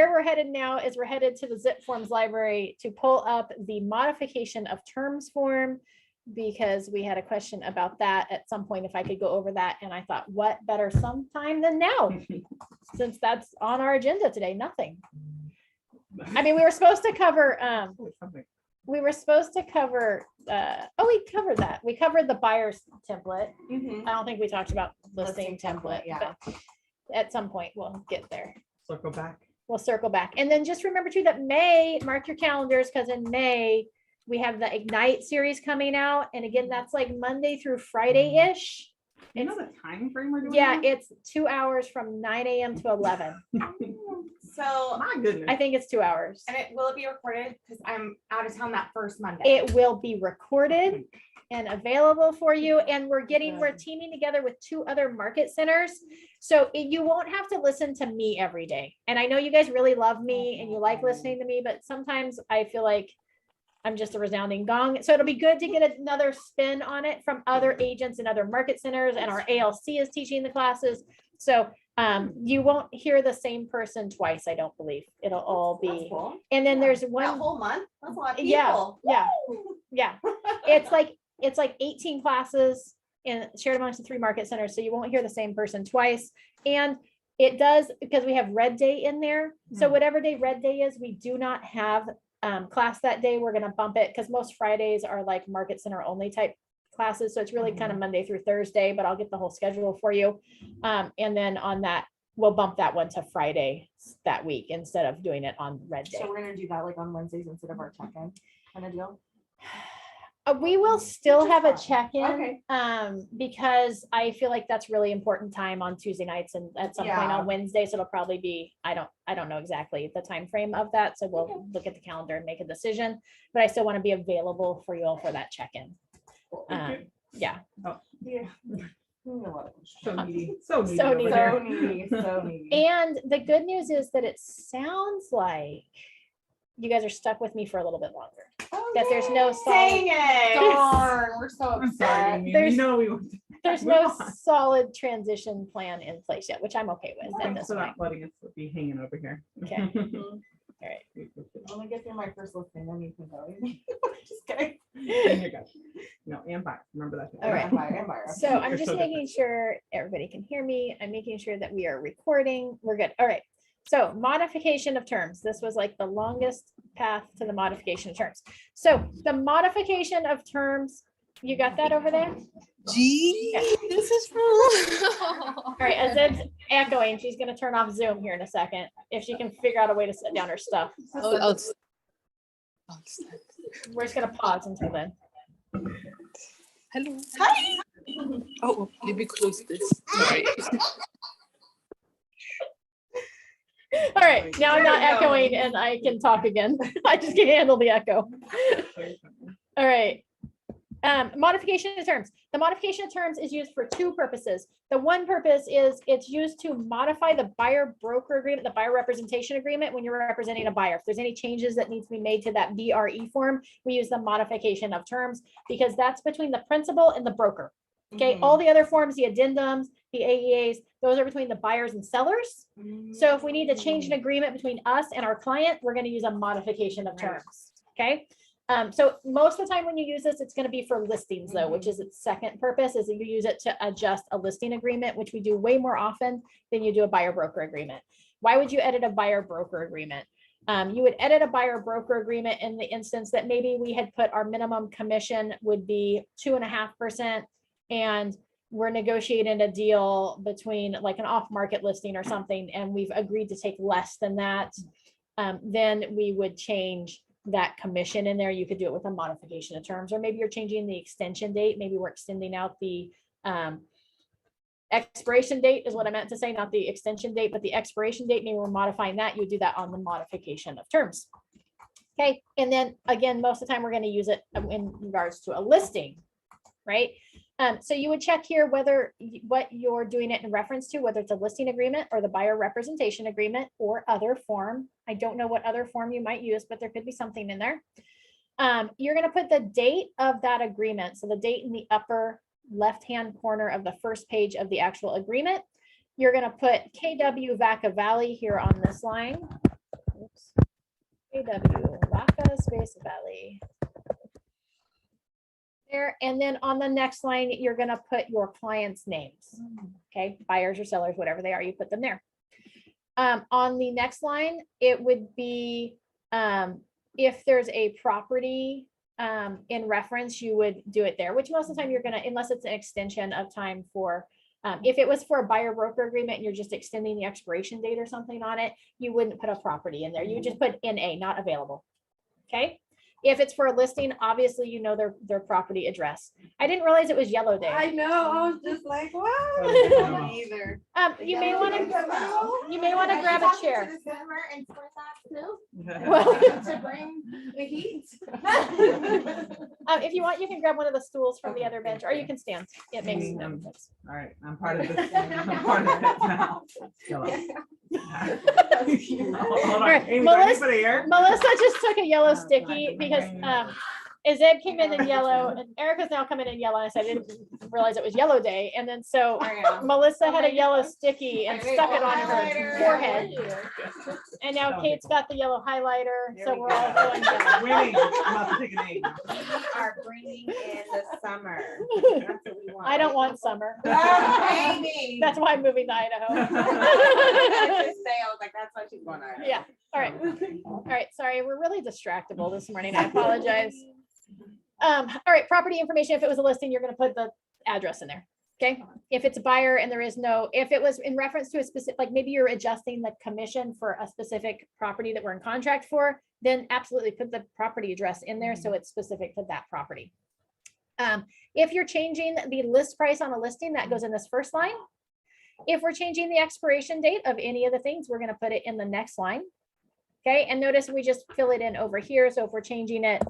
where we're headed now is we're headed to the Zip Forms library to pull up the modification of terms form, because we had a question about that at some point, if I could go over that. And I thought, what better sometime than now, since that's on our agenda today, nothing. I mean, we were supposed to cover, we covered that. We covered the buyer's template. I don't think we talked about listing template, yeah. but at some point we'll get there. Circle back. We'll circle back. And then just remember too, that May, mark your calendars, because in May, we have the Ignite series coming out. And again, that's like Monday through Friday-ish. You know the time frame we're doing? Yeah, that? it's 2 hours from 9 a.m. to 11. So, My goodness. I think it's 2 hours. and will it be recorded? Because I'm out of town that first Monday. It will be recorded and available for you. And we're teaming together with 2 other market centers. So you won't have to listen to me every day. And I know you guys really love me and you like listening to me, but sometimes I feel like I'm just a resounding gong. So it'll be good to get another spin on it from other agents and other market centers, and our ALC is teaching the classes. So you won't hear the same person twice, I don't believe. It'll all That's be, cool. and then there's That one, whole month? That's a lot of people. yeah, yeah. It's like 18 classes and shared amongst the 3 market centers. So you won't hear the same person twice. And it does, because we have red day in there. So whatever day red day is, we do not have class that day. We're going to bump it, because most Fridays are like market center only type classes. So it's really kind of Monday through Thursday, but I'll get the whole schedule for you. And then on that, we'll bump that one to Friday that week instead of doing it on red day. So we're gonna do that like on Wednesdays instead of our check-in kind of deal. We will still have a Fine. check-in, Okay. because I feel like that's really important time on Tuesday nights and at some point Yeah. on Wednesday. So it'll probably be, I don't know exactly the time frame of that. So we'll Okay. look at the calendar and make a decision, but I still want to be available for you all for that check-in. Yeah. Yeah. So needy. So needy. So over needy. there. So needy, so needy. And the good news is that it sounds like you guys are stuck with me for a little bit longer. That there's no solid, Dang it. Darn, we're so I'm sorry. upset. Amy. There's- We know we want there's Move no on. solid transition plan in place yet, which I'm okay with at Thanks this for point. not letting us be hanging over here. Okay. All right. I'm gonna get through my first listing, then you can go. Just kidding. Here you go. No, and back. Remember that. All right. I'm fire. So I'm You're just so making sure everybody can hear me. I'm making sure that we are recording. We're good. All right. So modification of terms. This was like the longest path to the modification of terms. So the modification of terms, you got that over there? Gee, this is for. All right, as it's echoing, she's gonna turn off Zoom here in a second, if she can figure out a way to set down her stuff. I'll We're just gonna pause until then. hello. Hi. Oh, let me close this. Sorry. All right, now I'm not There you go. echoing and I can talk again. I just can't handle the echo. All right. Modification of terms. The modification of terms is used for 2 purposes. The one purpose is it's used to modify the buyer broker agreement, the buyer representation agreement, when you're representing a buyer. If there's any changes that needs to be made to that BRE form, we use the modification of terms, because that's between the principal and the broker. Okay, all the other forms, the addendums, the AEAs, those are between the buyers and sellers. So if we need to change an agreement between us and our client, we're going to use a modification of Right. terms. Okay. So most of the time when you use this, it's going to be for listings though, which is its second purpose, is that you use it to adjust a listing agreement, which we do way more often than you do a buyer broker agreement. Why would you edit a buyer broker agreement? You would edit a buyer broker agreement in the instance that maybe we had put our minimum commission would be 2.5%, and we're negotiating a deal between like an off-market listing or something, and we've agreed to take less than that. Then we would change that commission in there. You could do it with a modification of terms, or maybe you're changing the extension date. Maybe we're extending out the expiration date is what I meant to say, not the extension date, but the expiration date. Maybe we're modifying that. You would do that on the modification of terms. Okay. And then again, most of the time we're going to use it in regards to a listing, right? So you would check here whether what you're doing it in reference to, whether it's a listing agreement or the buyer representation agreement or other form. I don't know what other form you might use, but there could be something in there. You're going to put the date of that agreement. So the date in the upper left-hand corner of the first page of the actual agreement. You're going to put KW Vaca Valley here on this line. oops. AW, Vaca Space Valley. There, and then on the next line, you're gonna put your clients' names. Okay, buyers or sellers, whatever they are, you put them there. On the next line, it would be, if there's a property in reference, you would do it there, which most of the time you're gonna, unless it's an extension of time for, if it was for a buyer broker agreement and you're just extending the expiration date or something on it, you wouldn't put a property in there. You would just put NA, not available. Okay. If it's for a listing, obviously, you know their property address. I didn't realize it was yellow day. I know, I was just like, wow. Oh. Either. You may want to grab a chair. And sport that too. Well- To bring the heat. If you want, you can grab one of the stools from the other bench, or you can stand. It makes no difference. All right, I'm part of this. I'm part of it now. Hello. Hold All on. right, Amy, do I need Melissa- to put a ear? Melissa just took a yellow Oh, sticky God. because Zeb came in yellow and Erica's now coming in yellow. And I said, I didn't realize it was yellow day. And then so Melissa had a yellow sticky and stuck it on her forehead. And now Kate's got the yellow highlighter. There So we we're go. all going yellow. Winning. I'm about to take an egg. Are bringing in the summer. That's what we want. I don't want summer. Amy. That's why I'm moving to Idaho. I just say, I was like, that's why she's going on. Yeah. All right. All right. Sorry, we're really distractible this morning. I apologize. All right. Property information. If it was a listing, you're going to put the address in there. Okay. If it's a buyer and there is no, if it was in reference to a specific, like maybe you're adjusting the commission for a specific property that we're in contract for, then absolutely put the property address in there so it's specific to that property. If you're changing the list price on a listing, that goes in this first line. If we're changing the expiration date of any of the things, we're going to put it in the next line. Okay, and notice we just fill it in over here. So if we're changing it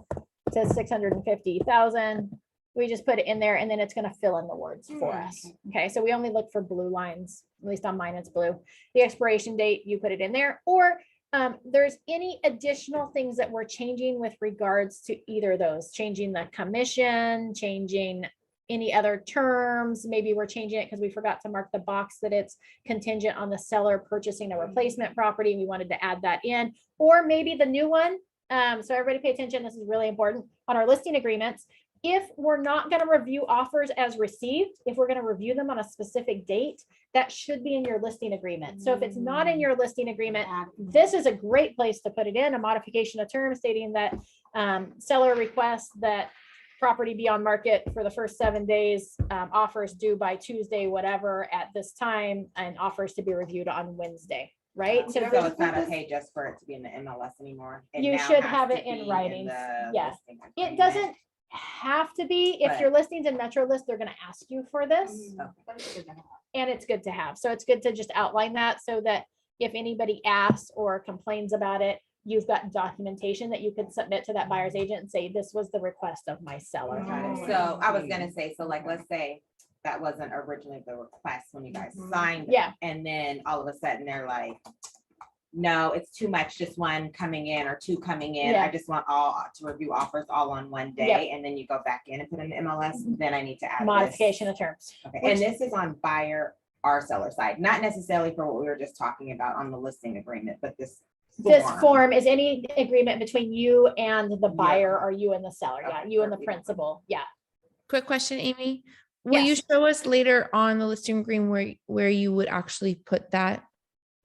to 650,000, we just put it in there and then it's going to fill in the words for us. Okay, so we only look for blue lines, at least on mine, it's blue. The expiration date, you put it in there, or there's any additional things that we're changing with regards to either of those, changing the commission, changing any other terms. Maybe we're changing it because we forgot to mark the box that it's contingent on the seller purchasing a replacement property. We wanted to add that in, or maybe the new one. So everybody pay attention. This is really important on our listing agreements. If we're not going to review offers as received, if we're going to review them on a specific date, that should be in your listing agreement. So if it's not in your listing agreement, this is a great place to put it in, a modification of terms stating that seller requests that property be on market for the first 7 days, offers due by Tuesday, whatever, at this time, and offers to be reviewed on Wednesday, right? So So it's not okay just for it to be in the MLS anymore. It You now should has have to it in be writing. the Yes. listing it agreement. doesn't have to be. If But- your listing's in Metro List, they're going to ask you for this. And it's good to have. So it's good to just outline that so that if anybody asks or complains about it, you've got documentation that you could submit to that buyer's agent and say, this was the request of my seller. Got it. So I was gonna say, so like, let's say that wasn't originally the request when you guys signed it. Yeah. And then all of a sudden they're like, no, it's too much, just one coming in or two coming in. Yeah. I just want all to review offers all on one day. And then you go back in and put in the MLS, then I need to add this. Modification of terms. Okay, and this is on buyer or seller side, not necessarily for what we were just talking about on the listing agreement, but this. This form is any agreement between you and the buyer or you and the seller. Yeah, Okay, you and the perfect. principal. Yeah. Quick question, Amy. Will you Yes. show us later on the listing agreement where you would actually put that?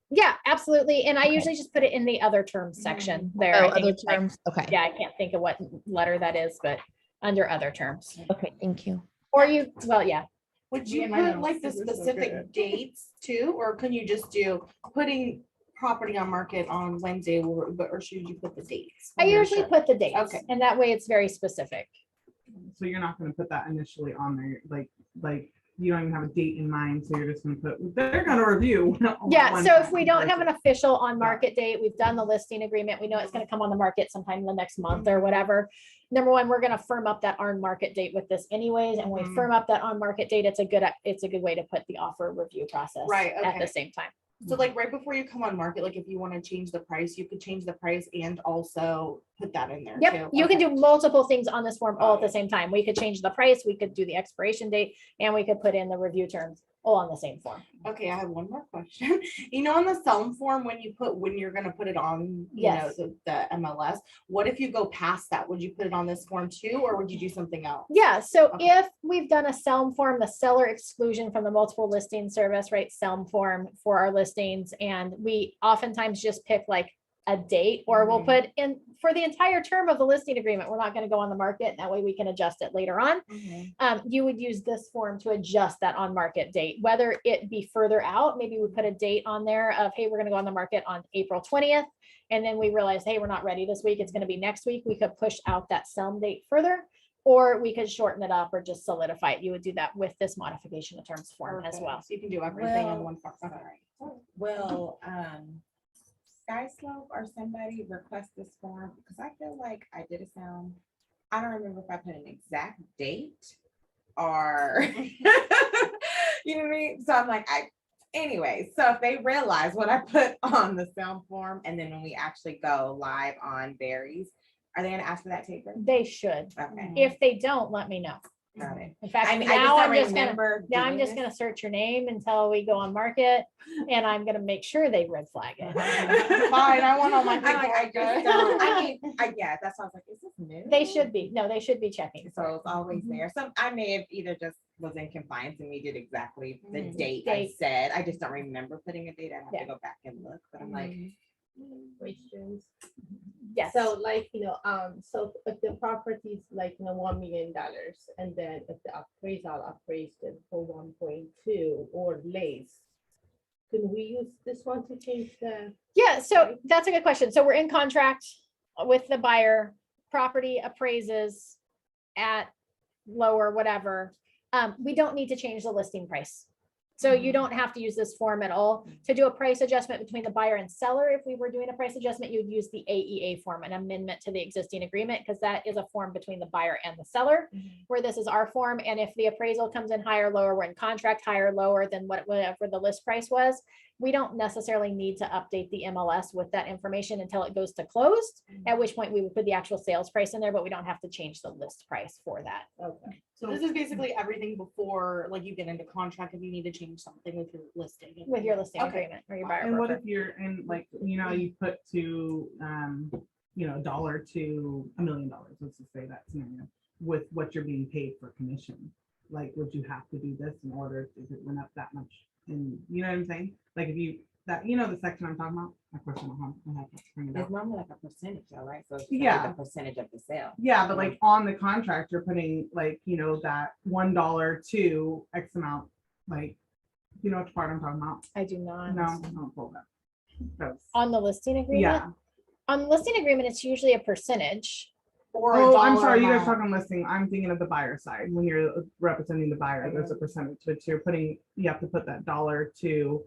Yeah, absolutely. And I Okay. usually just put it in the other terms section there. Oh, I think other it's like- terms. Okay. yeah, I can't think of what letter that is, but under other terms. Okay, thank you. Or you, well, yeah. Would Yeah, you mine put like the is so specific good. dates too, or can you just do putting property on market on Wednesday, or should you put the dates? I on your usually shirt? put the dates. Okay. And that way it's very specific. So you're not gonna put that initially on there, like you don't even have a date in mind, so you're just gonna put, they're gonna review. Yeah, one so if time we don't have an versus- official on market date, we've done the listing agreement, we know it's gonna come on the market sometime in the next month or whatever. Number one, we're gonna firm up that on market date with this anyways, and when we Mhm. firm up that on market date, it's a good way to put the offer review process Right, at the okay. same time. So like right before you come on market, like if you want to change the price, you could change the price and also put that in there. Yep, too. you can Okay. do multiple things on this form all at Got the it. same time. We could change the price, we could do the expiration date, and we could put in the review terms all on the same form. Okay, I have one more question. You know, on the Selm form, when you're gonna put it on, you know, Yes. the MLS, what if you go past that? Would you put it on this form too, or would you do something else? Yeah, so Okay. if we've done a SELM form, the seller exclusion from the multiple listing service, right, SELM form for our listings, and we oftentimes just pick like a date, or we'll Mhm. put in for the entire term of the listing agreement, we're not gonna go on the market, and that way we can adjust it later on. You would use this form to adjust that on market date, whether it be further out, maybe we put a date on there of, hey, we're gonna go on the market on April 20th. And then we realize, hey, we're not ready this week, it's gonna be next week, we could push out that SELM date further. Or we could shorten it up or just solidify it. You would do that with this modification of terms form as Perfect. well. So you can do everything on Well, one form. Okay. Will, Sky Slope or somebody request this form? Because I feel like I did a sound, I don't remember if I put an exact date or, you know what I mean? So I'm like, anyway, so if they realize what I put on the sound form, and then when we actually go live on Berries, are they gonna ask for that taper? They should. Okay, If they don't, let me know. got it. In fact, I mean, I now I'm just just don't gonna, remember. now I'm doing just this. gonna search your name until we go on market, and I'm gonna make sure they red flag it. Fine, I want all my I'm like, I paperwork just good. don't, I mean, yeah, that's why I was like, is this new? They should be, no, they should be checking. So it's always there. So I may have either just was in compliance and we did exactly the Mhm. date I Date. said. I just don't remember putting a date. I have Yeah. to go back and look, but I'm like, Questions. Yes. So like, so if the property is like, $1 million, and then if the appraisal appraised it for 1.2 or less, can we use this one to change the? Yeah, so that's a good question. So we're in contract with the buyer, property appraises at lower, whatever. We don't need to change the listing price. So you don't have to use this form at all. To do a price adjustment between the buyer and seller, if we were doing a price adjustment, you'd use the AEA form, an amendment to the existing agreement, because that is a form between the buyer and the seller, where this is our form. And if the appraisal comes in higher, lower, we're in contract higher, lower than whatever the list price was, we don't necessarily need to update the MLS with that information until it goes to closed, at which point we would put the actual sales price in there, but we don't have to change the list price for that. Okay. So this is basically everything before, like, you get into contract if you need to change something with your listing. With your listing Okay. agreement or your buyer And what broker. if you're in, like, you put to, $1 to $1 million, let's just say that scenario, with what you're being paid for commission. Like, would you have to do this in order if it went up that much? And you know what I'm saying? Like, if you, the section I'm talking about, of course, I have to bring it it's up. normally like a percentage though, right? So it's gonna be Yeah. the percentage of the sale. Yeah, but like on the contract, you're putting like, that $1 to X amount, like, you know which part I'm talking about? I do not. No, don't pull that. That's- On the listing agreement? Yeah. On the listing agreement, it's usually a percentage. Or a Oh, I'm dollar sorry, you guys amount. talking listing. I'm thinking of the buyer side. When you're representing the buyer, there's a percentage, but you have to put that dollar to.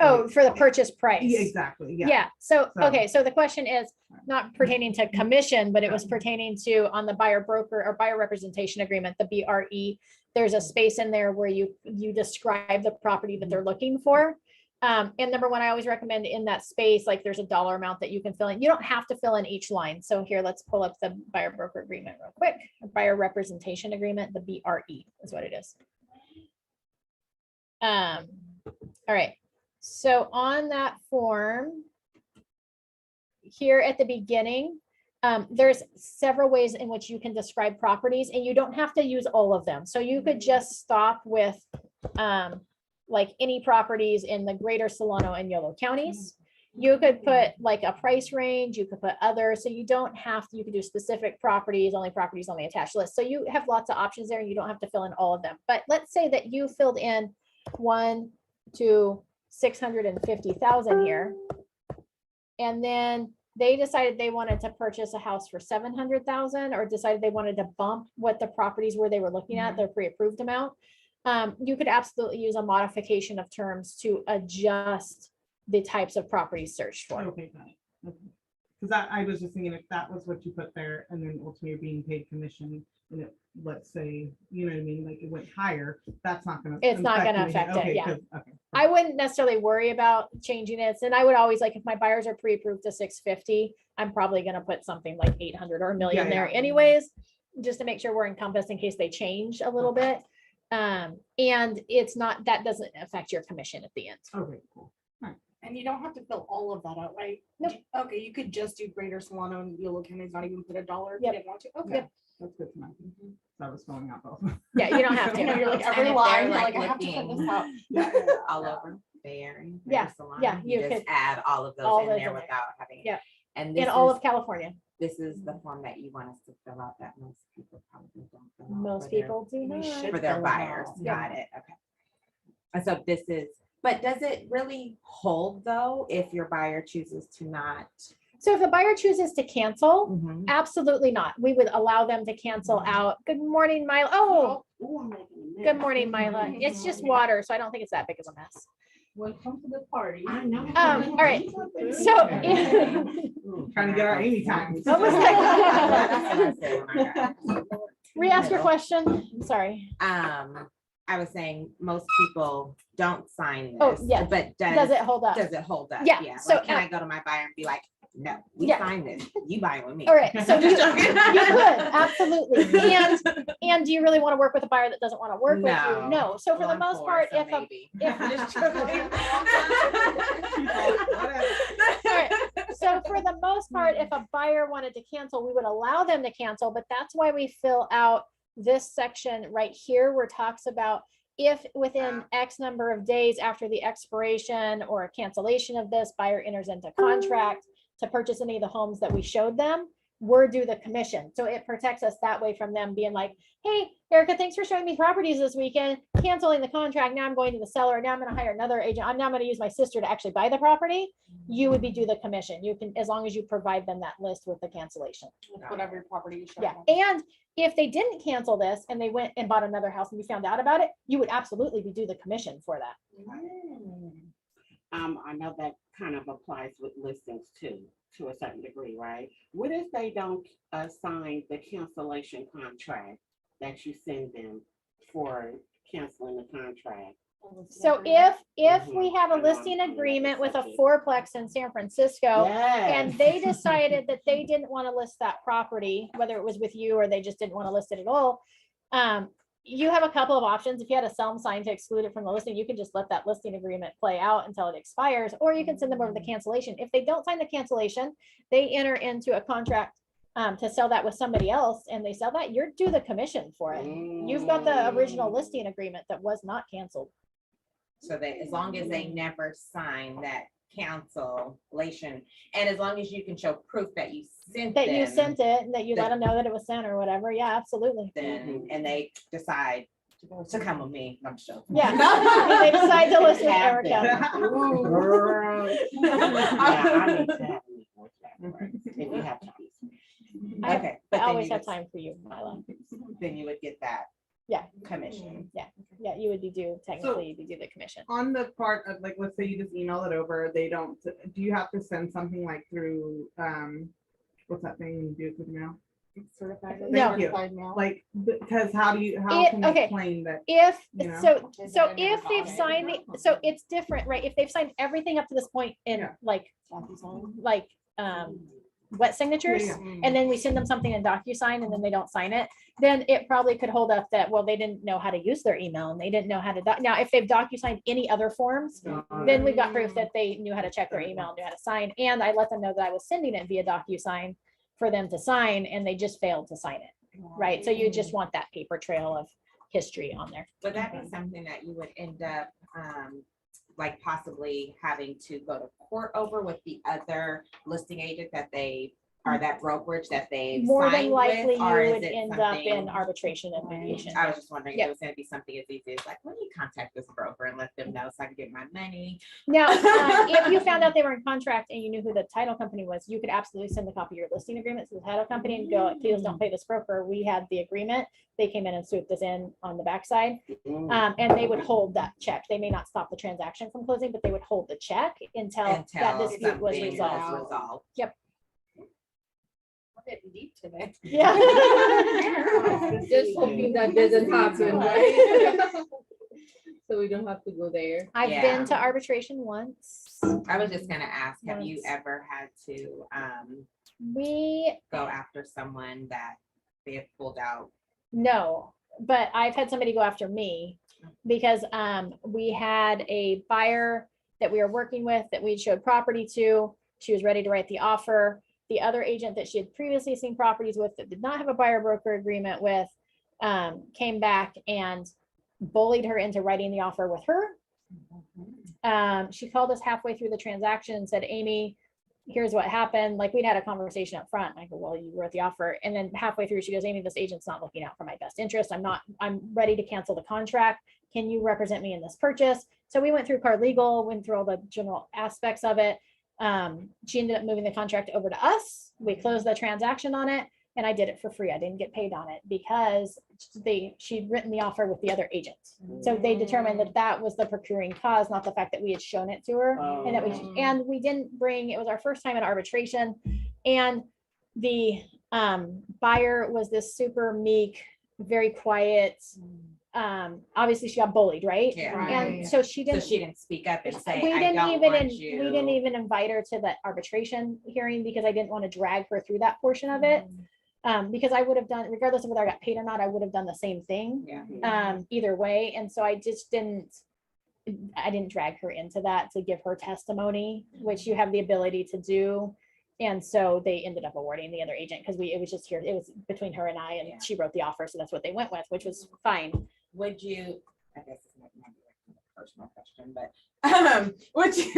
Oh, for the purchase price. Yeah, exactly, yeah. Yeah, so, So- okay, so the question is not pertaining to commission, but it was pertaining to on the buyer broker or buyer representation agreement, the BRE. There's a space in there where you describe the property that they're looking for. And number one, I always recommend in that space, like there's a dollar amount that you can fill in. You don't have to fill in each line. So here, let's pull up the buyer broker agreement real quick. Buyer representation agreement, the BRE is what it is. All right. So on that form, here at the beginning, there's several ways in which you can describe properties, and you don't have to use all of them. So you could just stop with like any properties in the greater Solano and Yolo counties. You could put like a price range, you could put other, so you don't have to, you could do specific properties, only properties on the attached list. So you have lots of options there and you don't have to fill in all of them. But let's say that you filled in 1 to 650,000 here. And then they decided they wanted to purchase a house for 700,000 or decided they wanted to bump what the properties were they were looking at, their pre-approved amount. You could absolutely use a modification of terms to adjust the types of properties searched for. Okay, got it. Okay. Because I was just thinking if that was what you put there and then ultimately you're being paid commission and it, let's say, you know what I mean, like it went higher, that's not gonna. It's not gonna anything. affect it, Okay, yeah. 'cause- Okay. I wouldn't necessarily worry about changing it. And I would always like, if my buyers are pre-approved to 650, I'm probably gonna put something like 800 or a million Yeah, there yeah. anyways, just to make sure we're encompassed in case they change a little bit. And it's not, that doesn't affect your commission at the end. Okay, cool. And you don't have to fill all of that out, right? Nope. Okay, you could just do Greater Solano and Yolo County's not even put $1 if you Yep. didn't want to. Okay. Yep. That's good to know. So I was filling out both. Yeah, you don't have You know, to. you're like And every if line, they're, you're like, like, I have to fill this looking- out. Yeah. All over there. in Yeah, Greater Solana, yeah, you just could- add all of all those in those there in there. without having. Yeah. And In this all is, of California, this is the form that you want us to fill out that most people probably don't. fill out most for their- people do We not. should For their fill it buyers, out. Yeah. got it, okay. And so this is, but does it really hold though, if your buyer chooses to not? So if the buyer chooses to cancel, Mhm. absolutely not. We would allow them to cancel out. Good morning, Mila. Oh, good morning, Mila. It's just water, so I don't think it's that big of a mess. Welcome to the party. I know. All right. So. Trying to get our Amy time. What was That's what I that? said when I got- Re-ask your question. Sorry. I was saying, most people don't sign Oh, this. yeah. But Does it hold up? does it hold up? Yeah, so, Like, can I go to my buyer and be like, no, we Yeah. signed this, you buy with me? All right, so you Just you joking. could, absolutely. And do you really want to work with a buyer that doesn't want to work with you? No. No. So for Well, the I'm most poor, part, so if a, maybe. if- Just joking. Alright, so for the most part, if a buyer wanted to cancel, we would allow them to cancel, but that's why we fill out this section right here where it talks about if within X number of days after the expiration or a cancellation of this, buyer enters into contract to purchase any of the homes that we showed them, we're due the commission. So it protects us that way from them being like, hey, Erica, thanks for showing me properties this weekend, canceling the contract. Now I'm going to the seller. Now I'm going to hire another agent. I'm now going to use my sister to actually buy the property. You would be due the commission. You can, as long as you provide them that list with the cancellation. Whatever your property you show. Yeah. them. And if they didn't cancel this and they went and bought another house and you found out about it, you would absolutely be due the commission for that. I know that kind of applies with listings too, to a certain degree, right? What if they don't sign the cancellation contract that you send them for canceling the contract? So if we Mhm. have a I know I'm listing coming up with agreement with a something. fourplex in San Francisco, and Yes. they decided that they didn't want to list that property, whether it was with you or they just didn't want to list it at all. You have a couple of options. If you had a sell sign to exclude it from the listing, you can just let that listing agreement play out until it expires, or you can send them over the cancellation. If they don't sign the cancellation, they enter into a contract to sell that with somebody else and they sell that, you're due the commission for it. You've got the original listing agreement that was not canceled. So that as long as they never sign that cancellation, and as long as you can show proof that you sent That you them, sent it, and that you let them know that it was sent or whatever. Yeah, absolutely. then, and they decide to come with me, I'm sure. Yeah. And they decide to list with Happen. Erica. Girl. Yeah, I need to have a meeting with that first, if you have time. I- Okay. I but then always you have would- time for you, Mila. Then you would get that. Yeah. Commission. Yeah, you would be due, technically, you'd be due the commission. On the part of like, let's say you just email it over, they don't, do you have to send something like through, what's that thing you do with mail? Certified. No. certified mail. Like, because how It- can you okay. explain that? If, You know? so Is it in if your they've file? signed the, so it's different, right? If they've signed everything up to this point in Yeah. like, DocuSign. wet signatures, Yeah, and then we send them something in DocuSign and then they don't sign it, then it probably could hold up that, well, they didn't know how to use their email and they didn't know how to, now, if they've DocuSigned any other forms, then we've got proof that they knew how to check their email, knew how to sign, and I let them know that I was sending it via DocuSign for them to sign, and they just failed to sign it, right? So you just want that paper trail of history on there. Would that be something that you would end up, like possibly having to go to court over with the other listing agent that they, or that brokerage that they More than signed likely, with? you Or is would it end up in something- arbitration and mediation. I was just wondering if Yeah. it was gonna be something as easy as like, let me contact this broker and let them know so I can get my money. Now, if you found out they were in contract and you knew who the title company was, you could absolutely send a copy of your listing agreement to the title company and go, please don't pay this broker. We had the agreement. They came in and swooped this in on the backside. And they would hold that check. They may not stop the transaction from closing, but they would hold the check until that Until dispute was something resolved. resolved. We're getting deep today. Yeah. Just hoping that doesn't happen, right? So we don't have to go there. I've Yeah. been to arbitration once. I was just gonna ask, have you Once. ever had to We, go after someone that they have pulled out? no, but I've had somebody go after me because we had a buyer that we were working with that we showed property to. She was ready to write the offer. The other agent that she had previously seen properties with that did not have a buyer broker agreement with came back and bullied her into writing the offer with her. She called us halfway through the transaction and said, Amy, here's what happened. Like, we'd had a conversation up front. I go, well, you wrote the offer. And then halfway through, she goes, Amy, this agent's not looking out for my best interest. I'm ready to cancel the contract. Can you represent me in this purchase? So we went through Card Legal, went through all the general aspects of it. She ended up moving the contract over to us. We closed the transaction on it, and I did it for free. I didn't get paid on it because she'd written the offer with the other agent. So they determined that that was the procuring cause, not the fact that we had shown it to her. And that we didn't bring, it was our first time in arbitration. And the buyer was this super meek, very quiet. Obviously she got bullied, right? Yeah. And so she So didn't. she didn't speak up and say, We I didn't don't even, want we didn't you. even invite her to the arbitration hearing because I didn't want to drag her through that portion of it. Because I would have done, regardless of whether I got paid or not, I would have done the same thing. Yeah. Either way. And so I just didn't drag her into that to give her testimony, which you have the ability to do. And so they ended up awarding the other agent because it was just here, it was between her and I, and Yeah. she wrote the offer. So that's what they went with, which was fine. Would you, I guess it's not a personal question, but would you,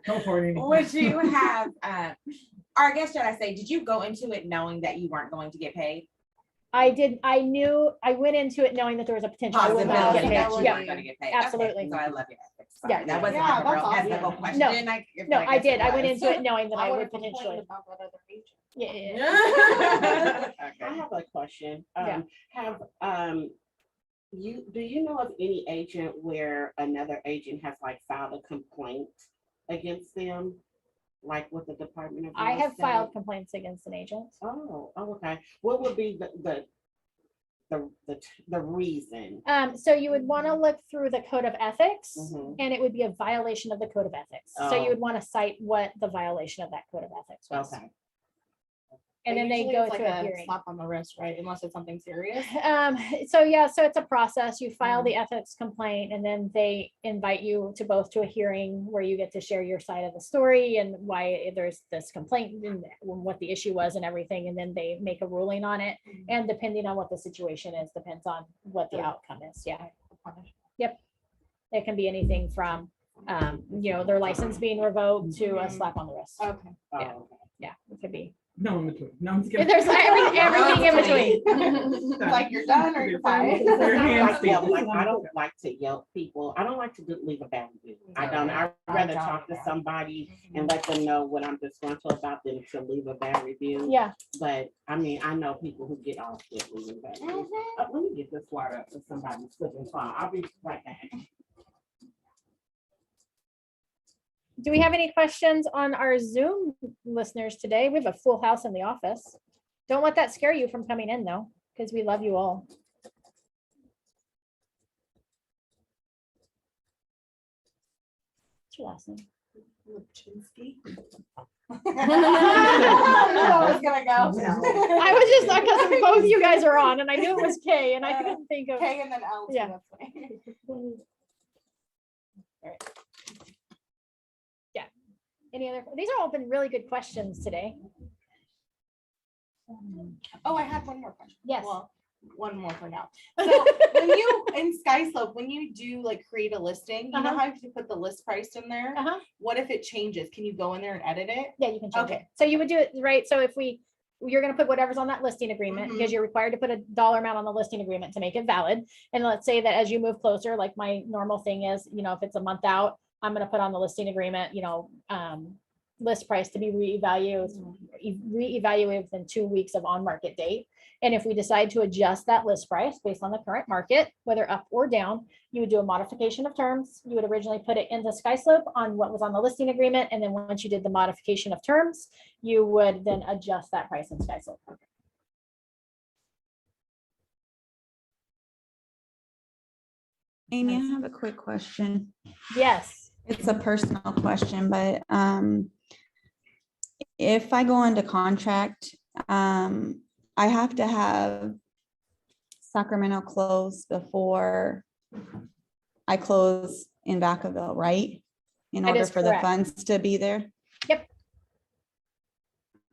Go for it, Amy. would you have, or I guess should I say, did you go into it knowing that you weren't going to get paid? I went into it knowing that there was a potential. I would not get Possibility that paid. you Yeah. weren't gonna get paid. Absolutely. Okay, so I love your ethics. Yeah. Sorry, that wasn't Yeah, like a real that's awesome. ethical question. No. No, I guess did. it I went was. into it knowing that I would would've complained potentially. about that other agent. Yeah. I have a question. Yeah. Do you know of any agent where another agent has like filed a complaint against them? Like with the Department of? I Real have Estate? filed complaints against an agent. Oh, okay. What would be the reason? So you would want to look through the code of ethics, Mhm. and it would be a violation of the code of ethics. So you Oh. would want to cite what the violation of that code of ethics was. Okay. And then they Usually go it's to like a hearing. Slap on the wrist, right? Unless it's something serious. So yeah, so it's a process. You file the ethics complaint, and then they invite you to a hearing where you get to share your side of the story and why there's this complaint and what the issue was and everything. And then they make a ruling on it. And depending on what the situation is, depends on what the outcome is. Yeah. Yep. It can be anything from, their license being revoked to a slap on the wrist. Okay. Yeah. Oh, Yeah, it could be. No, in between. No, I'm just kidding. There's everything in between. Like you're done or you're fine. Your hands Like, yeah, speak. like, I don't like to yell people. I don't like to leave a bad review. I don't. I'd rather talk to somebody and let them know what I'm disgruntled about than to leave a bad review. Yeah. But I mean, I know people who get off with leaving bad reviews. Let me get this water up so somebody's slipping fall. I'll be right back. Do we have any questions on our Zoom listeners today? We have a full house in the office. Don't let that scare you from coming in though, because we love you all. What's your last name? Lipchinsky. I was gonna go. I was just, because both you guys are on and I knew it was K and I couldn't think of. K and then L. too, Yeah. that's fine. Any other, these are all been really good questions today. Oh, I had one more question. Yes. Well, one more for now. So when you, in Skyslope, when you do like create a listing, you know Uh-huh. how you put the list price in there? Uh-huh. What if it changes? Can you go in there and edit it? Yeah, you can change it. Okay. So you would do it, right? So if you're gonna put whatever's on that listing agreement, because you're required to put a dollar amount on the listing agreement to make it valid. And let's say that as you move closer, like my normal thing is, if it's a month out, I'm gonna put on the listing agreement, list price to be reevaluated within 2 weeks of on market date. And if we decide to adjust that list price based on the current market, whether up or down, you would do a modification of terms. You would originally put it into Skyslope on what was on the listing agreement. And then once you did the modification of terms, you would then adjust that price in Skyslope. Amy, I have a quick question. Yes. It's a personal question, but if I go into contract, I have to have Sacramento close before I close in Vacaville, right? In That order is for the correct. funds to be there? Yep.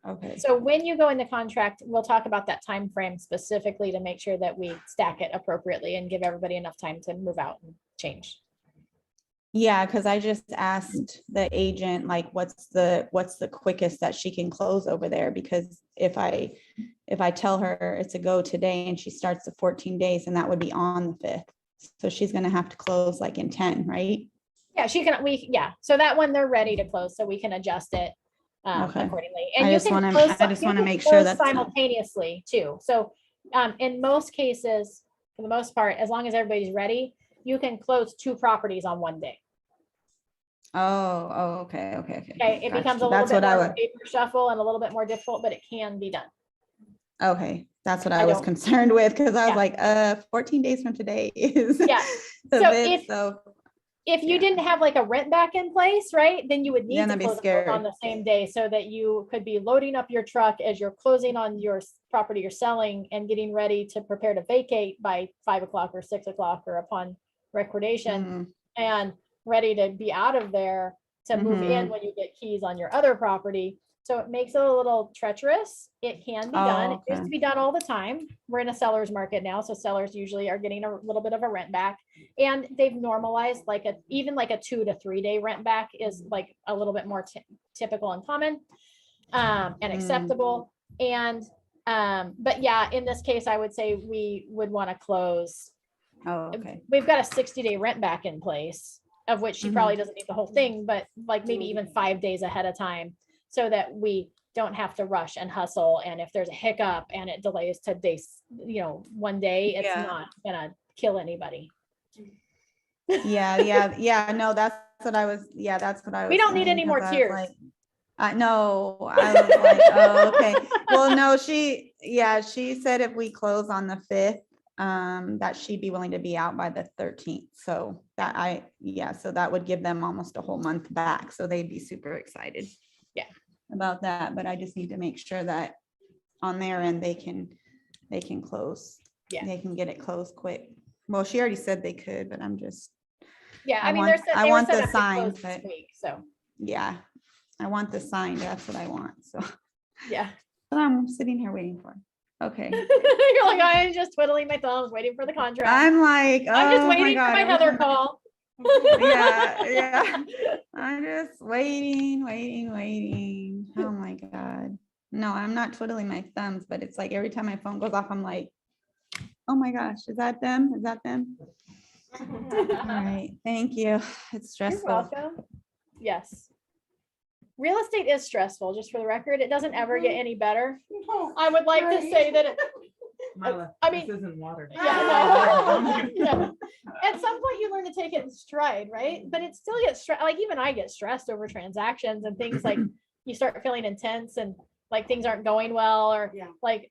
Okay, So when you go into contract, we'll talk about that time frame specifically to make sure that we stack it appropriately and give everybody enough time to move out and change. yeah, because I just asked the agent, like, what's the quickest that she can close over there? Because if I tell her it's a go today and she starts the 14 days, and that would be on the 5th. So she's gonna have to close like in 10, right? Yeah, yeah. So that one, they're ready to close, so we can adjust it Okay. accordingly. I And you just can wanna- close I just you wanna can make sure close that's- simultaneously too. So in most cases, for the most part, as long as everybody's ready, you can close 2 properties on one day. Oh, okay. Okay, it Gotcha. becomes a little That's bit what I more of a would, paper shuffle and a little bit more difficult, but it can be done. okay, that's what I I was don't- concerned with, because I was Yeah. like, 14 days from today is. Yeah. the So bid, if- so, If you Yeah. didn't have like a rent back in place, right, then you would need Then to I'd be close them both on scared. the same day so that you could be loading up your truck as you're closing on your property you're selling and getting ready to prepare to vacate by 5 o'clock or 6 o'clock or upon recordation mm, and ready to be out of there to move in Mhm. when you get keys on your other property. So it makes it a little treacherous. It can be done. It used okay. to be done all the time. We're in a seller's market now, so sellers usually are getting a little bit of a rent back. And they've normalized like even like a 2 to 3 day rent back is like a little bit more typical and common and acceptable. And but yeah, in this case, I would say we would want to close. Oh, okay. We've got a 60-day rent back in place, of which she Mhm. probably doesn't need the whole thing, but like maybe even 5 days ahead of time, so that we don't have to rush and hustle. And if there's a hiccup and it delays to days, 1 day, it's Yeah. not gonna kill anybody. Yeah, no, that's what I was, We don't need thinking, any more 'cause I was tears. like, no, I was like, oh, okay. Well, no, she said if we close on the 5th, that she'd be willing to be out by the 13th. So so that would give them almost a whole month back. So they'd be super excited. Yeah. About that, but I just need to make sure that on their end, they can close. Yeah. They can get it closed quick. Well, she already said they could, but I'm just, Yeah, I I mean, want- they I were want set the up to sign, close this but- week, so, yeah, I want the sign. That's what I want. So yeah. but I'm sitting here waiting for. Okay. You're like, I'm just twiddling my thumbs, waiting for the contract. I'm like, I'm just oh my waiting for God. my Heather call. Yeah. I'm just waiting. Oh my God. No, I'm not twiddling my thumbs, but it's like every time my phone goes off, I'm like, oh my gosh, is that them? Is that them? All right, thank you. It's You're stressful. welcome. Yes. Real estate is stressful, just for the record. It doesn't ever get any better. I would like to say that it, Marla, I this mean- isn't water. yeah, no. Yeah. At some point you learn to take it in stride, right? But it still gets stressed. Like even I get stressed over transactions and things like you start feeling intense and like things aren't going well or Yeah. like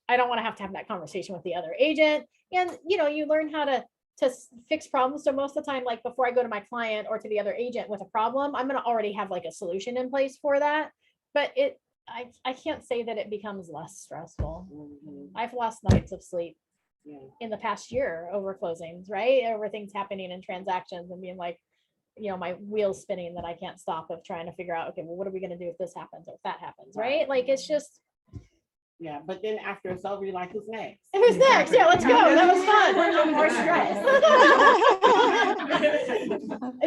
I don't want to have that conversation with the other agent. And you learn how to fix problems. So most of the time, like before I go to my client or to the other agent with a problem, I'm going to already have like a solution in place for that. But I can't say that it becomes less stressful. Mhm. I've lost nights of sleep Yeah. in the past year over closings, right? Over things happening in transactions and being like, my wheels spinning that I can't stop of trying to figure out, okay, well, what are we going to do if this happens or if that happens, right? Like, it's just, Yeah, but then after it's over, you're like, who's next? who's next? Yeah, let's go. That was fun. More stress.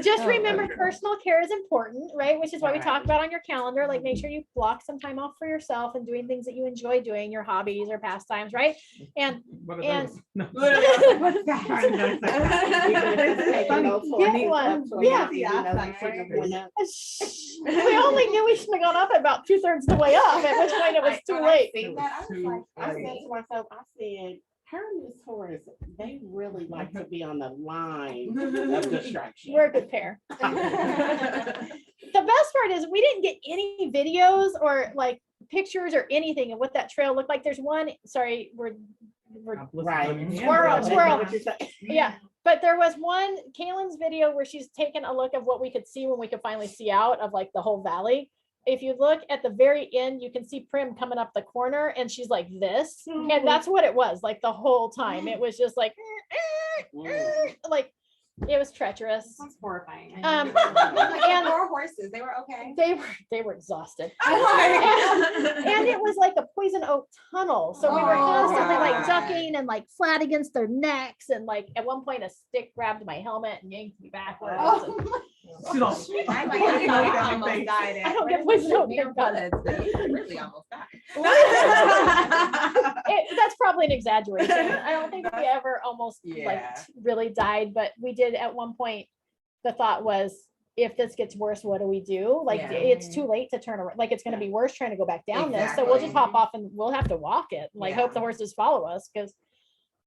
Just Oh, remember, okay. personal care is important, right? Which is why we Right. talk about on your calendar, like make sure you block some time off for yourself and doing things that you enjoy doing, your hobbies or pastimes, right? And What are And- those? No. What's that? Get one. Yeah. We only knew we should have gone up about 2/3 the way up, at which point it was too late. Seen that, I was like, I said to myself, her and Miss Horace, they really like to be on the line of distraction. We're a good pair. The best part is we didn't get any videos or like pictures or anything of what that trail looked like. There's one, sorry, we're Right. Squirrel, That's squirrel. what you said. yeah, but there was one Kaylin's video where she's taken a look of what we could see when we could finally see out of like the whole valley. if you look at the very end, you can see Prim coming up the corner and she's like this. And that's what it was like the whole time. It was just like, like, it was treacherous. Sounds horrifying. And Poor horses, they were okay. they were exhausted. And it was like a poison oak tunnel. So we were constantly like ducking and like flat against their necks. And like at one point a stick grabbed my helmet and yanked me backwards. and- She's all- I like, Poison I oak down almost face. died. I don't get poison oak, thank God. Really almost died. That's probably an exaggeration. I don't think we ever almost like Yeah. really died, but we did at one point. The thought was, if this gets worse, what do we do? Like, Yeah. it's too late to turn around. Like, it's gonna be worse trying to go back down this. So we'll just Exactly. hop off and we'll have to walk it. Like, hope the Yeah. horses follow us, because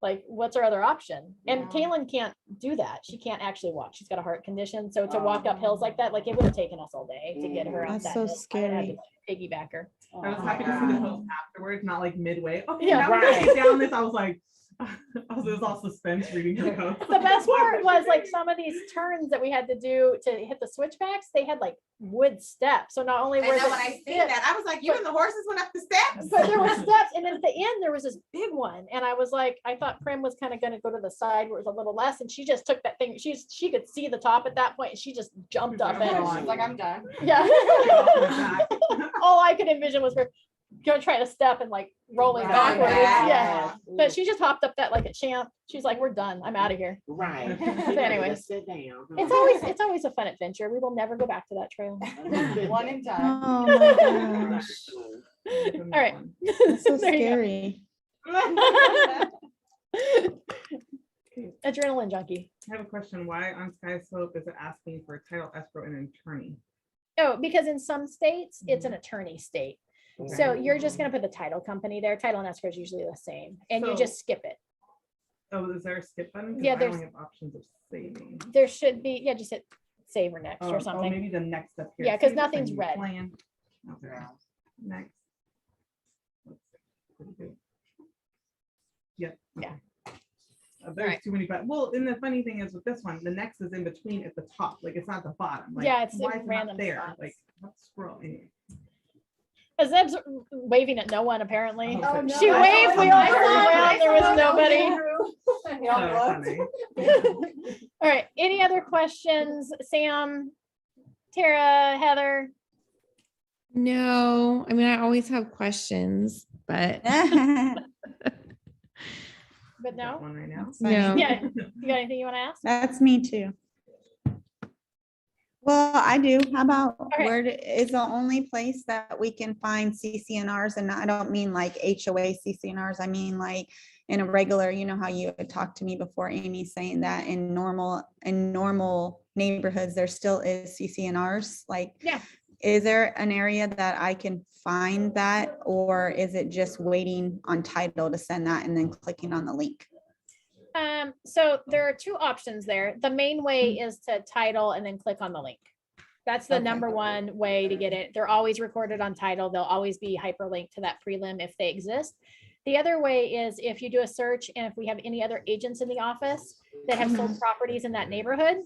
like, what's our other option? And Yeah. Kaylin can't do that. She can't actually walk. She's got a heart condition. So to walk up hills like that, like, it would have taken us all day to get her out That's that so hill. I would have had to scary. Piggyback her. I was happy to see the post afterwards, not like midway. Okay, Yeah, now we gotta right. get down this. I was like, it was all suspense reading the post. The best part was like some of these turns that we had to do to hit the switchbacks, they had like wood steps. So not only And were then the when I seen steps- that, I was like, you and the horses went up the steps. but there were steps, and then at the end there was this big one, and I was like, I thought Prim was kind of going to go to the side where it was a little less, and she just took that thing. She could see the top at that point, and she just jumped up Oh, and God. Like, I'm done. yeah. Back. All I could envision was her going to try to step and like rolling Right. backwards. Back. Yeah, but she just hopped up that like a champ. She's like, we're done. I'm out of here. Right. So anyways, Sit down. it's always a fun adventure. We will never go back to that trail. One and done. Oh my gosh, All right. that's so There you go. scary. Adrenaline junkie. I have a question. Why on Sky Slope is it asking for title escrow and attorney? Oh, because in some states, it's an attorney state. So you're just gonna put the title company there. Title and escrow is usually the same, and you So- just skip it. Oh, is there a skip button? 'Cause Yeah, I only there's- have options of saving. There should be, yeah, just hit save or next Oh, or oh, something. maybe the next step here. Yeah, 'cause Save nothing's and red. plan. Okay, next. Let's see. Pretty good. Yep. Yeah. okay. There's Alright. too many, but well, and the funny thing is with this one, the next is in between at the top, like it's not the bottom. Like, Yeah, it's in why is it not random there? spots. Like, let's scroll anyway. Zeb's waving at no one, apparently. Oh, no. She I waved, saw we all it. turned around, there was nobody. So funny. All right, any other questions? Sam, Tara, Heather? No, I mean, I always have questions, but But Got no? one right now. no. Yeah, you got anything you want to ask? That's me too. Well, I do. How about right. where is the only place that we can find CCNRs? And I don't mean like HOA CCNRs. I mean like in a regular, you know how you had talked to me before, Amy, saying that in normal neighborhoods, there still is CCNRs. Like, Yeah. is there an area that I can find that? Or is it just waiting on title to send that and then clicking on the link? So there are two options there. The main way is to title and then click on the link. That's the Okay. number one way to get it. They're always recorded on title. They'll always be hyperlinked to that prelim if they exist. The other way is if you do a search and if we have any other agents in the office that have sold properties in that neighborhood,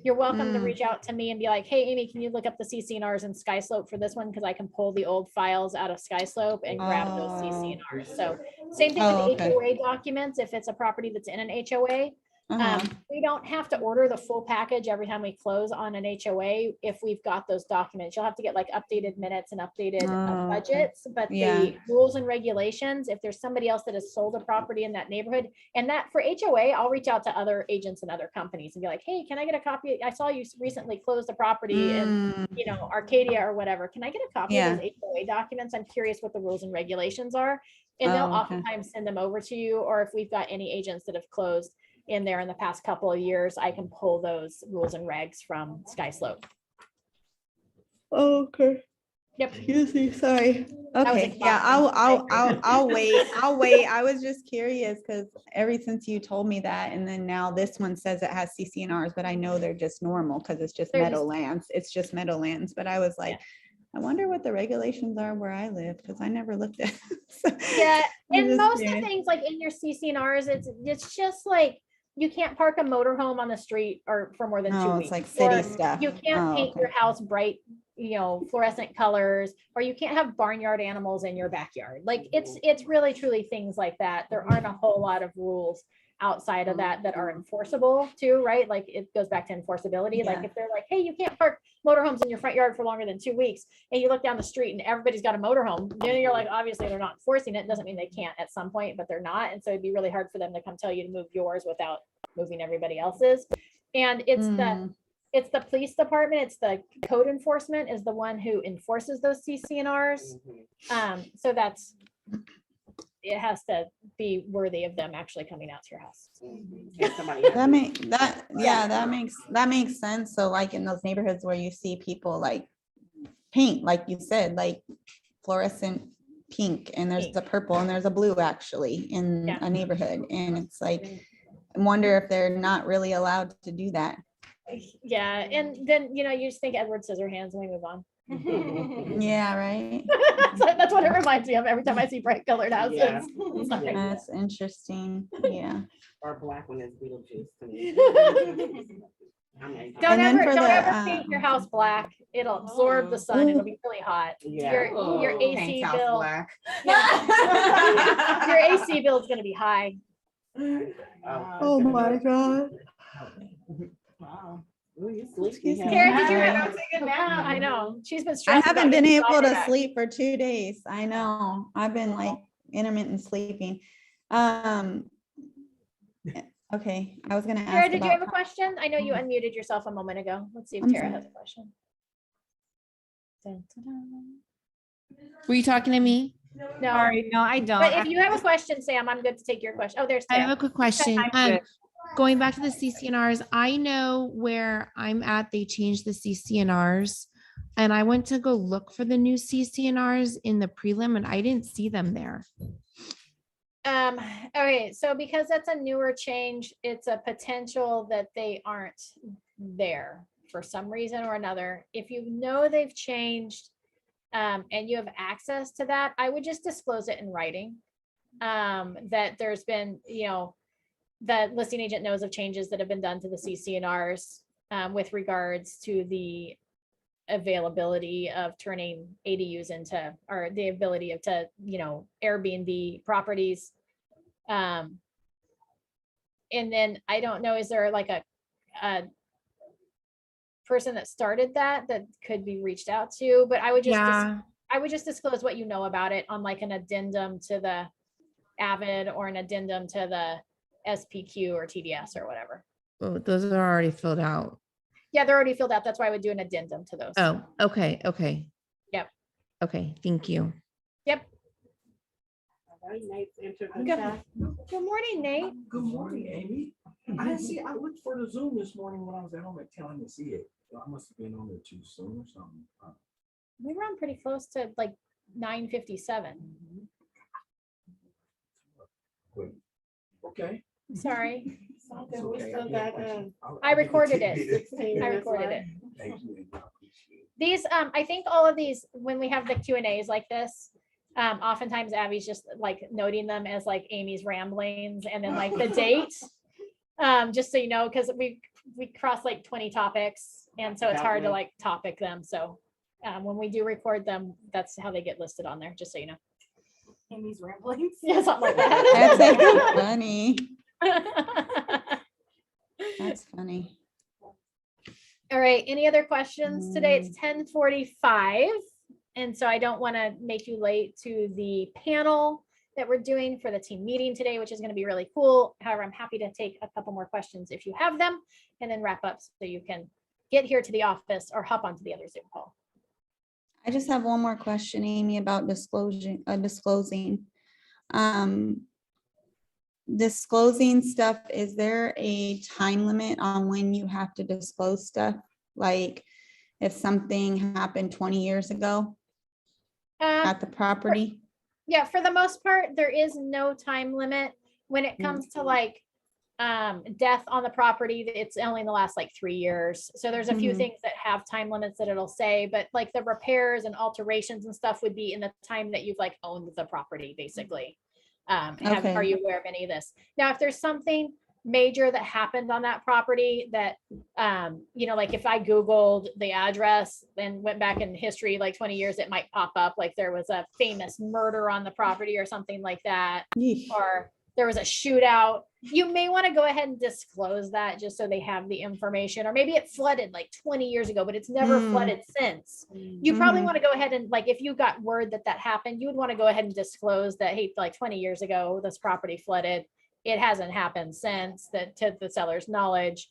you're welcome to Mm. reach out to me and be like, hey, Amy, can you look up the CCNRs in Sky Slope for this one? Because I can pull the old files out of Sky Slope and grab those Oh. CCNRs. So same thing Oh, with okay. HOA documents. If it's a property that's in an HOA, Uh-huh. we don't have to order the full package every time we close on an HOA if we've got those documents. You'll have to get like updated minutes and updated Oh, okay. budgets, but Yeah. the rules and regulations, if there's somebody else that has sold a property in that neighborhood, and that for HOA, I'll reach out to other agents and other companies and be like, hey, can I get a copy? I saw you recently closed a property in, Mm, you know, Arcadia or whatever. Can I get a copy Yeah. of those HOA documents? I'm curious what the rules and regulations are. And they'll Oh, okay. oftentimes send them over to you, or if we've got any agents that have closed in there in the past couple of years, I can pull those rules and regs from Sky Slope. Oh, okay. Yep. Excuse me, sorry. was Okay, yeah, I'll wait. I'll wait. I was just curious because ever since you told me that, and then now this one says it has CCNRs, but I know they're just normal because it's just They're just- Meadowlands. It's just Meadowlands, but I was like, I wonder what the regulations are where I live because I never looked at. Yeah, I'm and just most of the curious. things like in your CCNRs, it's just like, you can't park a motorhome on the street or for more than 2 Oh, weeks. it's like city or stuff. You can't Oh, paint okay. your house bright fluorescent colors, or you can't have barnyard animals in your backyard. Like it's really truly things like that. There aren't a whole lot of rules outside of that are enforceable too, right? Like it goes back to enforceability. Like Yeah. if they're like, hey, you can't park motorhomes in your front yard for longer than 2 weeks, and you look down the street and everybody's got a motorhome, then you're like, obviously they're not enforcing it. Doesn't mean they can't at some point, but they're not. And so it'd be really hard for them to come tell you to move yours without moving everybody else's. And it's the police department, it's the code enforcement is the one who enforces those CCNRs. So it has to be worthy of them actually coming out to your house. That makes sense. So like in those neighborhoods where you see people like paint, like you said, like fluorescent pink, and there's the purple and there's a blue actually in Yeah. a neighborhood, and it's like, I wonder if they're not really allowed to do that. Yeah, and then, you just think Edward Scissorhands and we move on. Yeah, right. So that's what it reminds me of every time I see bright colored houses. Yeah. It's like- That's interesting. Yeah. Or black one is Beetlejuice to me. Don't And then ever, for don't the, ever paint your house black. It'll absorb the sun. It'll be really hot. Yeah. Your AC Paint house bill, black. your AC bill is gonna be high. Oh my God. Wow. Ooh, you sleepy, Excuse me. huh? Karen, did you Yeah. have take a nap? I know. She's been I stressed. haven't about been getting able soccer to back. sleep for 2 days. I know. I've been like intermittent sleeping. Okay, I was gonna Tara, ask did you have a about, question? I know you unmuted yourself a moment ago. Let's see if I'm Tara sorry. has a question. Dun, dun, dun. Were you talking to me? No, Sorry, no, I don't. but if you have a question, Sam, I'm good to take your question. Oh, there's I have Tara. a quick question. I'm good. Going back to the CCNRs, I know where I'm at, they changed the CCNRs. And I went to go look for the new CCNRs in the prelim and I didn't see them there. Okay, so because that's a newer change, it's a potential that they aren't there for some reason or another. If you know they've changed, and you have access to that, I would just disclose it in writing. That there's been, the listing agent knows of changes that have been done to the CCNRs with regards to the availability of turning ADUs into, or the ability of to, Airbnb properties. And then I don't know, is there like a person that started that could be reached out to, but I would just, I would just disclose what you know about it on like an addendum to the Avid or an addendum to the SPQ or TDS or whatever. Oh, those are already filled out. Yeah, they're already filled out. That's why I would do an addendum to those. Oh, okay, okay. Yep. Okay, thank you. Yep. All right, Nate's entered the Good. chat. Good morning, Nate. Good morning, Amy. I didn't see, I looked for the Zoom this morning when I was at home at 10, I didn't see it. I must have been on there too soon or something. We were on pretty close to like 9:57. Wait. Okay. Sorry. It's We okay. still got, I recorded it. 16 I minutes recorded left. it. Thank you. I appreciate it. These, I think all of these, when we have the Q&As like this, oftentimes Abby's just like noting them as like Amy's ramblings and then like the date. Just so you know, because we cross like 20 topics, and so it's hard to like topic them. So when we do record them, that's how they get listed on there, just so you know. Amy's ramblings. Yeah, something like that's like that. funny. That's funny. All right, any other questions today? It's 10:45. And so I don't want to make you late to the panel that we're doing for the team meeting today, which is going to be really cool. However, I'm happy to take a couple more questions if you have them, and then wrap up so you can get here to the office or hop onto the other Zoom call. I just have one more question, Amy, about disclosing. Disclosing stuff, is there a time limit on when you have to disclose stuff? Like if something happened 20 years ago at the property? Yeah, for the most part, there is no time limit. When it comes to like death on the property, it's only in the last like 3 years. So there's a few Mhm. things that have time limits that it'll say, but like the repairs and alterations and stuff would be in the time that you've like owned the property, basically. Are Okay. you aware of any of this? Now, if there's something major that happened on that property that, you know, like if I Googled the address and went back in history, like 20 years, it might pop up, like there was a famous murder on the property or something like that, Yeesh. or there was a shootout. You may want to go ahead and disclose that just so they have the information, or maybe it flooded like 20 years ago, but it's never flooded since. You probably Mhm. want to go ahead and, like, if you got word that that happened, you would want to go ahead and disclose that, hey, like 20 years ago, this property flooded. It hasn't happened since, that to the seller's knowledge.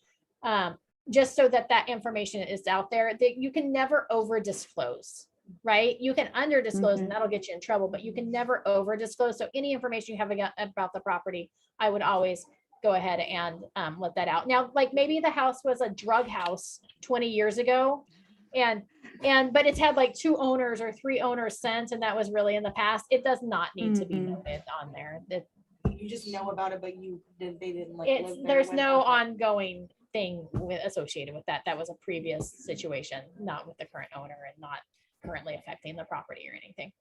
Just so that that information is out there, that you can never over disclose, right? You can under disclose and that'll get you in trouble, but you can never over disclose. So any information you have about the property, I would always go ahead and let that out. Now, like maybe the house was a drug house 20 years ago, but it's had like 2 owners or 3 owners since, and that was really in the past. It does not need to be Mhm. noted on there. That You just know about it, but they didn't like. it's, live there there's when- no okay. ongoing thing associated with that. That was a previous situation, not with the current owner and not currently affecting the property or anything.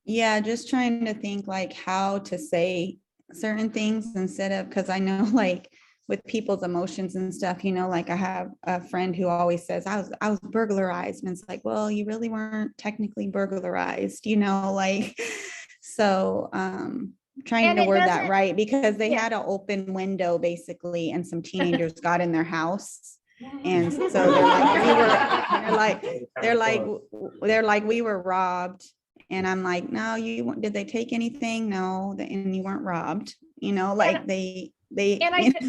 Yeah, just trying to think like how to say certain things instead of, because I know like with people's emotions and stuff, you know, like I have a friend who always says, I was burglarized. And it's like, well, you really weren't technically burglarized, you know, like, so trying And to it word that doesn't- right, because they yeah. had an open window basically, and some teenagers got in their house. And so they're like, we were, they're like, we were robbed. And I'm like, no, did they take anything? No, and you weren't robbed, you know, like they. And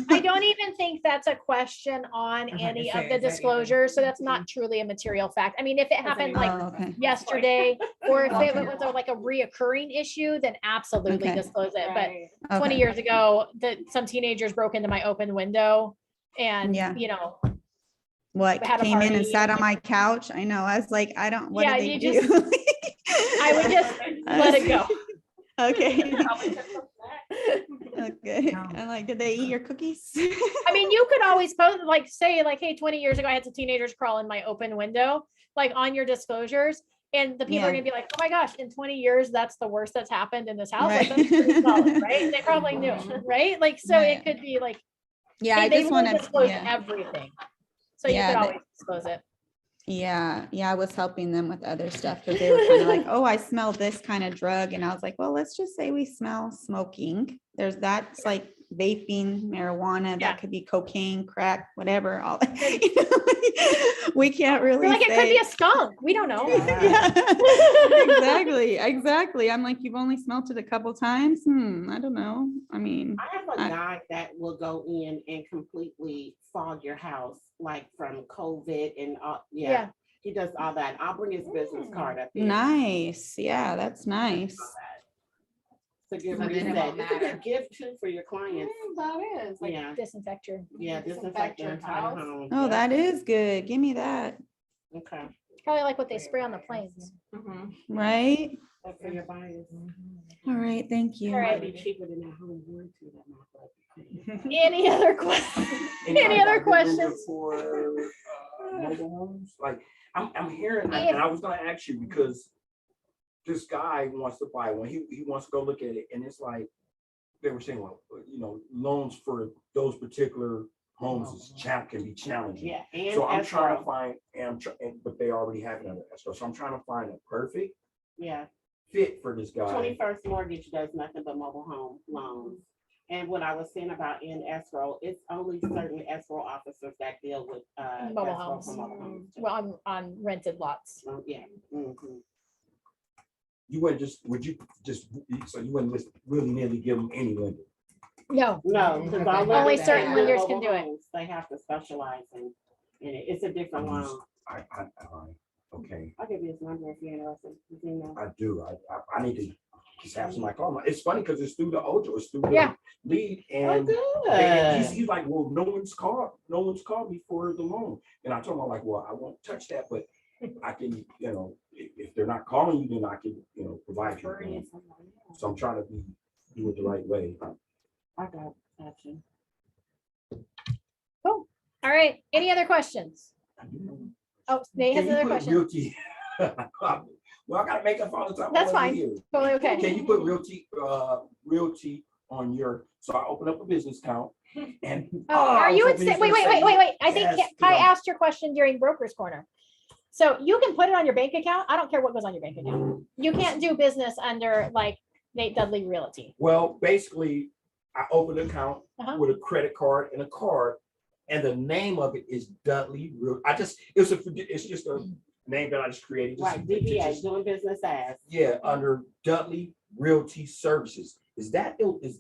I don't even think that's a question on I was about to any say, of the is that even- disclosures. So that's not truly a material fact. I mean, if it happened like Oh, okay. yesterday, or if it Okay. was like a reoccurring issue, then absolutely Okay. disclose it. But Right. 20 Okay. years ago, some teenagers broke into my open window and, Yeah. you know, What, had a came in and party. sat on my couch? I know, I was like, I don't, what Yeah, did they you do? just- I would just let it go. Okay. Okay, No. I'm like, did they eat your cookies? I mean, you could always post, like, say, like, hey, 20 years ago, I had some teenagers crawl in my open window, like on your disclosures. And the people are Yeah. gonna be like, oh my gosh, in 20 years, that's the worst that's happened in this house. Like, Right. that's pretty solid, right? And they probably knew, right? Like, so Right. it could be like, Yeah, hey, I they just really want to, disclose yeah, everything. So you Yeah, could they- always disclose it. yeah, I was helping them with other stuff because they were kind of like, oh, I smell this kind of drug. And I was like, well, let's just say we smell smoking. That's like vaping, marijuana, Yeah. that could be cocaine, crack, whatever. All we can't really We're like, it could be say. a skunk. We don't know. Yeah, exactly. I'm like, you've only smelt it a couple times. I don't know. I mean, I have a I- guy that will go in and completely fog your house, like from COVID and Yeah. yeah, he does all that. I'll bring his business card up. here. nice. Yeah, that's nice. To give So then it reset. won't It's a matter. good gift too for your clients. That is. Like, Yeah, Disinfect your, yeah, disinfect disinfect your your entire house. home. Oh, Yeah. that is good. Give me that. Okay. probably like what they spray on the planes. mhm. Right? That's for your buyers. All right. Thank you. All right. Might be cheaper than that home warranty that might be. Any other questions? And Any you other guys got good number questions? For mobile homes, like, I'm hearing, and I was gonna ask you, because this guy wants to buy one, he wants to go look at it, and it's like, they were saying, well, you know, loans for those particular homes can be challenging. Yeah, and So I'm trying to escrow. find, but they already have it under escrow, so I'm trying to find a perfect Yeah, fit for this guy. 21st Mortgage does nothing but mobile home loans. And what I was saying about in escrow, it's only certain escrow officers that deal with Mobile escrow homes. for mobile homes. too. Well, on rented lots. So, yeah. Mhm. You wouldn't so you wouldn't just willy-nilly give them any lender? No, No, because all Only lenders certain that lenders mobile can do it. homes, They have to specialize in it. It's a different I'm loan. Okay, I'll give you his number if you're interested. His email. I do. I need to just have somebody call me. It's funny because it's through the Ojo, it's through Yeah. the lead, Oh, and good. he's like, well, no one's called me for the loan. And I told him, I'm like, well, I won't touch that, but I can, you know, if they're not calling you, then I can, you know, provide you. Refer with you one. somebody else. So I'm trying to do it the right way. I got you. all right. Any other questions? Oh, Nate has Can you another put question. realty? Well, I gotta make up all the time. That's I wasn't fine. here. Totally Can okay. you put realty on your, so I opened up a business account and. Oh, are I was you in, hoping he was wait, gonna wait, say wait, wait, wait. I think yes, 'cause Kai I'm- asked your question during Broker's Corner. So you can put it on your bank account. I don't care what goes on your bank account. You can't do business under like Nate Dudley Realty. Well, basically, I opened an account Uh-huh. with a credit card and a card, and the name of it is Dudley Real. It's just a name that I just created. just Right, DBA, fictitious. doing business as. Yeah, under Dudley Realty Services.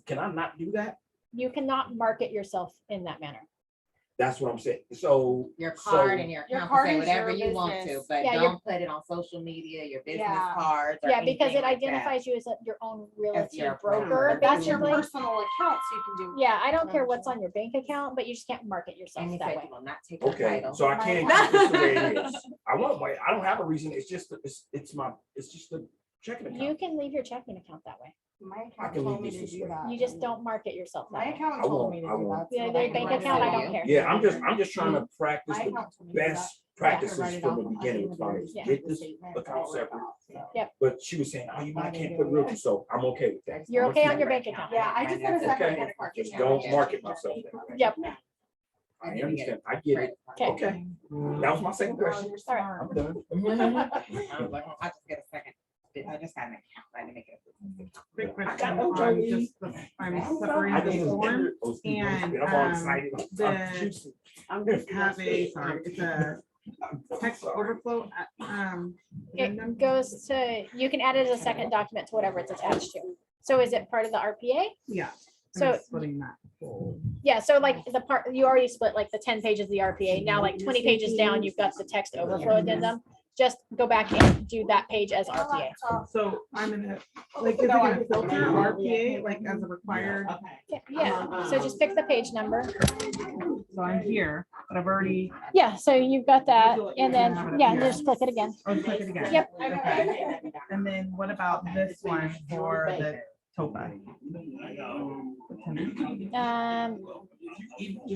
Can I not do that? You cannot market yourself in that manner. That's what I'm saying. So. Your so- card and your Your account, card can say is whatever your you want to, business. but Yeah, your- don't put it on social media, your business Yeah. cards. or Yeah, because anything it like that. identifies you as your own realty your broker. broker. That's your basically. personal account, so you can do. Yeah, I don't care what's on your bank account, but you just can't market yourself And he that said way. he will not take your Okay, title. so I can't keep this the way it is. I don't have a reason. It's just, it's just a checking You account. can leave your checking account that way. My I account can told me leave to this do way. that. You just don't market yourself My that way. account I told won't- me to I do won't. that. Yeah, so their I bank can account, I write it don't down. care. Yeah, I'm just trying to practice My the account told me to do best that. practices write it from the off. I beginning. can If I do Yeah. get this statement, account all of separate. that, so. Yep. But she was saying, oh, you might can't put realty, so I'm okay with that. You're I'm okay gonna on your keep bank account. Yeah, I just got a it. separate Okay, credit card. just account. don't market myself. then. Yep. I understand. I get it. Okay. Okay, that was my second Girl, question. you're All right. smart. I'm done. I was like, well, I'll just get a second. I just got an account. I didn't make it. Quick I question got no on Joey. just I'm I separating the didn't form. Oh, excuse me. and, I'm all excited. the- I'm juicing. I'm just Have a, sorry, it's a I'm so text sorry. overflow. addendum. It goes to, you can add it as a second document to whatever it's attached to. So is it part of the RPA? Yeah. So- I'm splitting that. whole- Yeah, so like the part, you already split like the 10 pages of the RPA. Now like 20 pages down, you've got the text overflow addendum. Just go back and do that page as RPA. So I'm gonna, like, is it gonna filter RPA like as a required? Yeah, so just pick the page number. So I'm here, but I've already, Yeah, so you've got that and then, yeah, just click it again. oh, click it again. Yep. Okay. And then what about this one for the TOPA?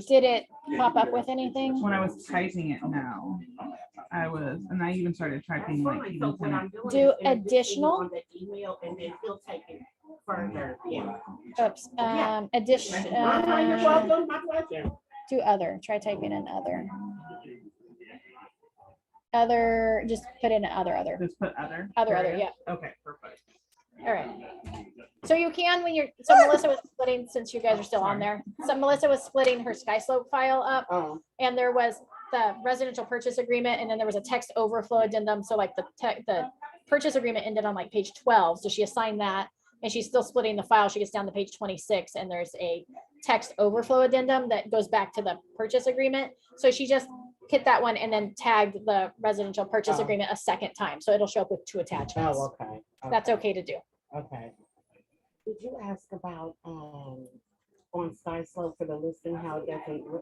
Did it pop up with anything? When I was typing it now, and I even started typing like even tonight. Do additional, Email and then he'll take it further, yeah. oops, addition, You're welcome, my pleasure. do other, try typing in other. Other, just put in other, Just put other. other, yeah. Okay, perfect. All right. So you can when you're, so Melissa was splitting, since you guys are still on there. So Melissa was splitting her SkySlope file up Oh, and there was the residential purchase agreement and then there was a text overflow addendum. So like the purchase agreement ended on like page 12. So she assigned that and she's still splitting the file. She gets down to page 26 and there's a text overflow addendum that goes back to the purchase agreement. So she just hit that one and then tagged the residential purchase Oh. agreement a second time. So it'll show up with two attachments. oh, okay. That's okay to do. Okay. Did you ask about, on Sky Slope for the listing, how it doesn't? All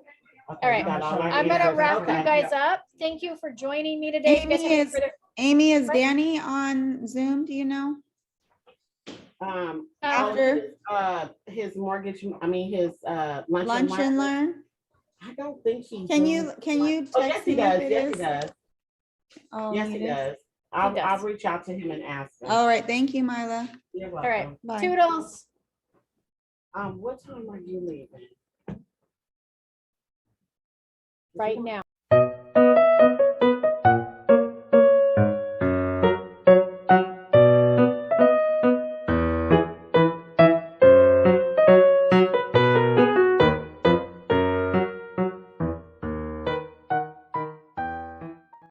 right. I'm gonna wrap you guys up. Thank you for joining me today. If you guys have Amy any is- further- Amy, is Danny on Zoom? Do you know? After His mortgage, his, lunch lunch and learn? I don't think he. Can does. you Oh, yes, text he me if does. it Yes, he is? does. Oh, Yes, he he does? does. I'll does. reach out to him and ask him. All right, thank you, Mila. You're All right. welcome. Bye. Toodles. What time are you leaving? Right now.